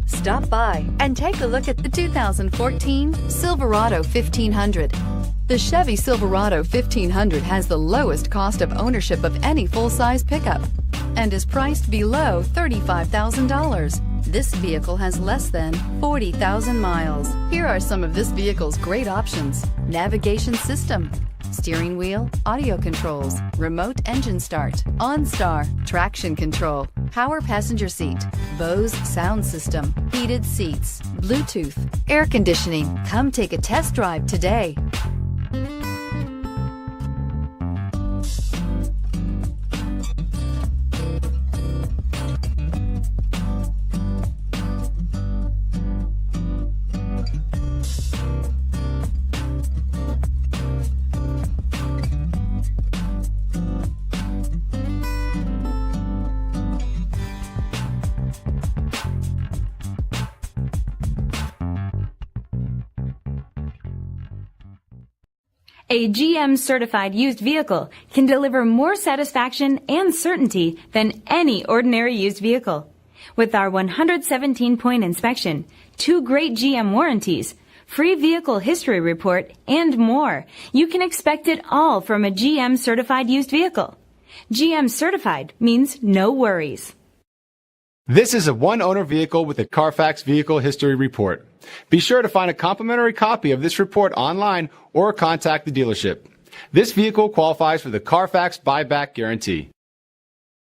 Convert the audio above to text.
Stop by and take a look at the 2014 Silverado 1500. The Chevy Silverado 1500 has the lowest cost of ownership of any full-size pickup and is priced below $35,000. This vehicle has less than 40,000 miles. Here are some of this vehicle's great options: navigation system, steering wheel audio controls, remote engine start, OnStar, traction control, power passenger seat, Bose sound system, heated seats, Bluetooth, air conditioning. Come take a test drive today. A GM certified used vehicle can deliver more satisfaction and certainty than any ordinary used vehicle. With our 117-point inspection, 2 great GM warranties, free vehicle history report, and more, you can expect it all from a GM certified used vehicle. GM certified means no worries. This is a one-owner vehicle with a Carfax Vehicle History Report. Be sure to find a complimentary copy of this report online or contact the dealership. This vehicle qualifies for the Carfax Buyback Guarantee.